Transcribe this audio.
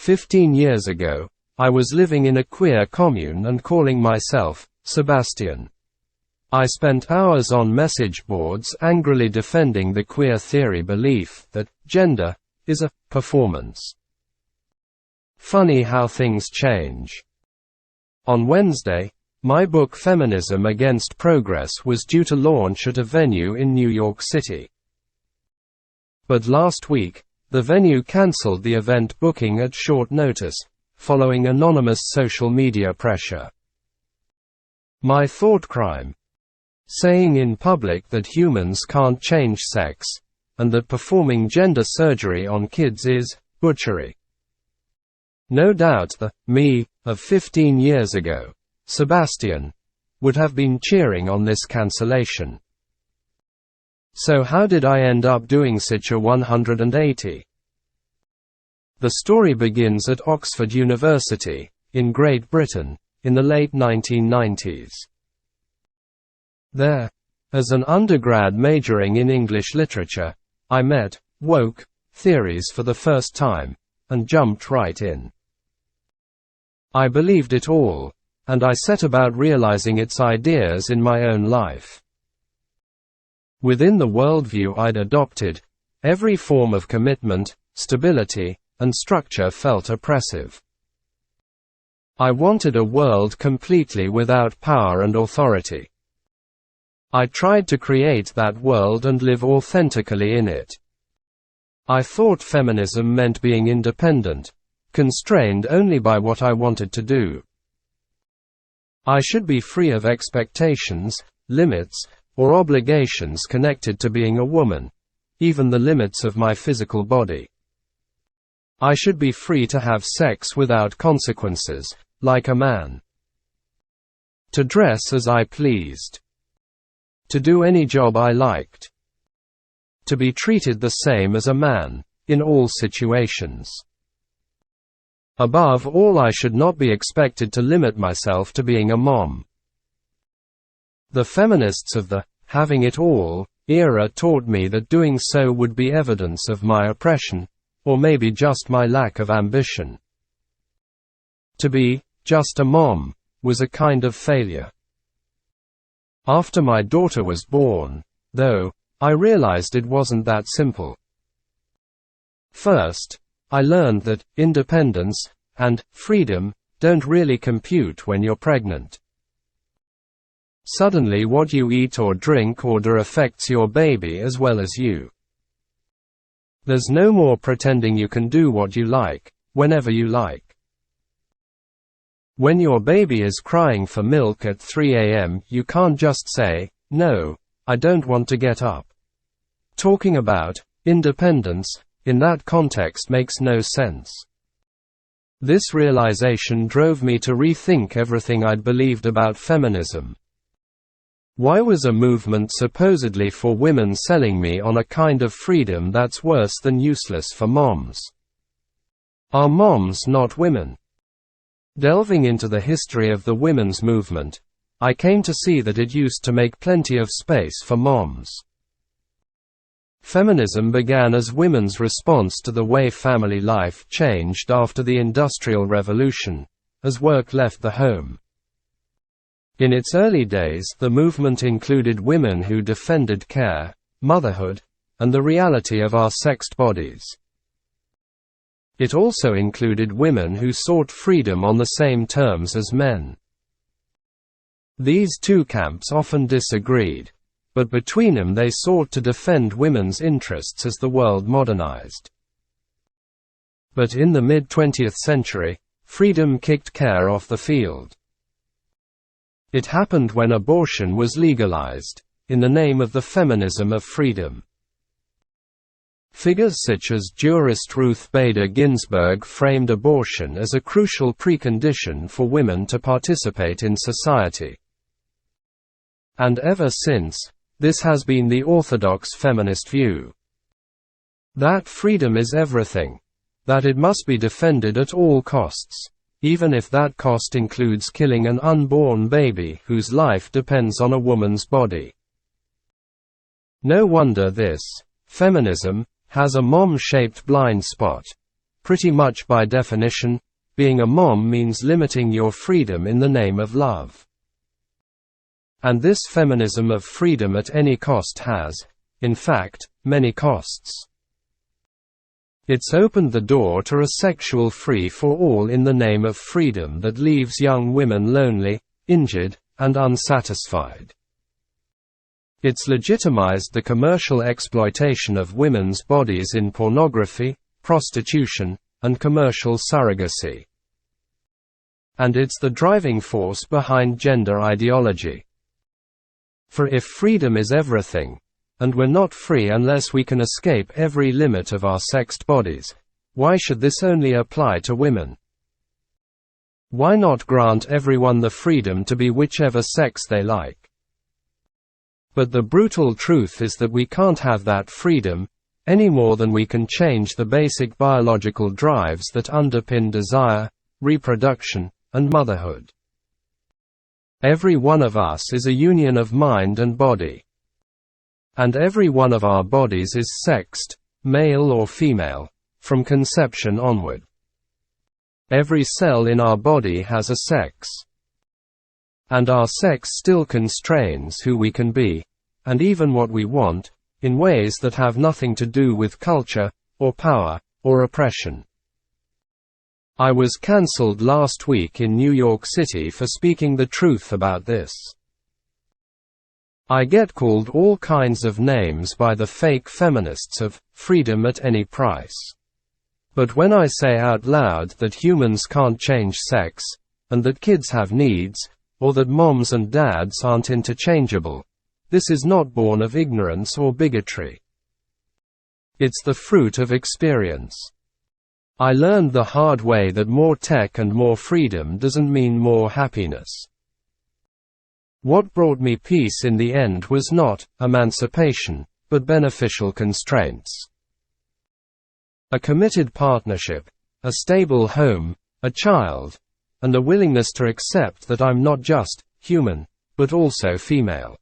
15 years ago, I was living in a queer commune and calling myself Sebastian. I spent hours on message boards angrily defending the queer theory belief that gender is a performance. Funny how things change. On Wednesday, my book Feminism Against Progress was due to launch at a venue in New York City. But last week, the venue cancelled the event booking at short notice, following anonymous social media pressure. My thought crime. Saying in public that humans can't change sex, and that performing gender surgery on kids is butchery. No doubt the me of 15 years ago, Sebastian, would have been cheering on this cancellation. So how did I end up doing such a 180? The story begins at Oxford University, in Great Britain, in the late 1990s. There, as an undergrad majoring in English literature, I met woke theories for the first time, and jumped right in. I believed it all, and I set about realizing its ideas in my own life. Within the worldview I'd adopted, every form of commitment, stability, and structure felt oppressive. I wanted a world completely without power and authority. I tried to create that world and live authentically in it. I thought feminism meant being independent, constrained only by what I wanted to do. I should be free of expectations, limits, or obligations connected to being a woman, even the limits of my physical body. I should be free to have sex without consequences, like a man. To dress as I pleased. To do any job I liked. To be treated the same as a man, in all situations. Above all, I should not be expected to limit myself to being a mom. The feminists of the having it all era taught me that doing so would be evidence of my oppression, or maybe just my lack of ambition. To be just a mom was a kind of failure. After my daughter was born, though, I realized it wasn't that simple. First, I learned that independence and freedom don't really compute when you're pregnant. Suddenly what you eat or drink or do affects your baby as well as you. There's no more pretending you can do what you like, whenever you like. When your baby is crying for milk at 3 a.m., you can't just say, "No, I don't want to get up." Talking about independence in that context makes no sense. This realization drove me to rethink everything I'd believed about feminism. Why was a movement supposedly for women selling me on a kind of freedom that's worse than useless for moms? Are moms not women? Delving into the history of the women's movement, I came to see that it used to make plenty of space for moms. Feminism began as women's response to the way family life changed after the Industrial Revolution, as work left the home. In its early days, the movement included women who defended care, motherhood, and the reality of our sexed bodies. It also included women who sought freedom on the same terms as men. These two camps often disagreed, but between them they sought to defend women's interests as the world modernized. But in the mid-20th century, freedom kicked care off the field. It happened when abortion was legalized, in the name of the feminism of freedom. Figures such as jurist Ruth Bader Ginsburg framed abortion as a crucial precondition for women to participate in society. And ever since, this has been the orthodox feminist view. That freedom is everything. That it must be defended at all costs, even if that cost includes killing an unborn baby whose life depends on a woman's body. No wonder this feminism has a mom-shaped blind spot. pretty much by definition, being a mom means limiting your freedom in the name of love. And this feminism of freedom at any cost has, in fact, many costs. It's opened the door to a sexual free-for-all in the name of freedom that leaves young women lonely, injured, and unsatisfied. It's legitimized the commercial exploitation of women's bodies in pornography, prostitution, and commercial surrogacy. And it's the driving force behind gender ideology. For if freedom is everything, and we're not free unless we can escape every limit of our sexed bodies, why should this only apply to women? Why not grant everyone the freedom to be whichever sex they like? But the brutal truth is that we can't have that freedom, any more than we can change the basic biological drives that underpin desire, reproduction, and motherhood. Every one of us is a union of mind and body. And every one of our bodies is sexed, male or female, from conception onward. Every cell in our body has a sex. And our sex still constrains who we can be, and even what we want, in ways that have nothing to do with culture, or power, or oppression. I was cancelled last week in New York City for speaking the truth about this. I get called all kinds of names by the fake feminists of freedom at any price. But when I say out loud that humans can't change sex, and that kids have needs, or that moms and dads aren't interchangeable, this is not born of ignorance or bigotry. It's the fruit of experience. I learned the hard way that more tech and more freedom doesn't mean more happiness. What brought me peace in the end was not emancipation, but beneficial constraints. A committed partnership, a stable home, a child, and a willingness to accept that I'm not just human, but also female.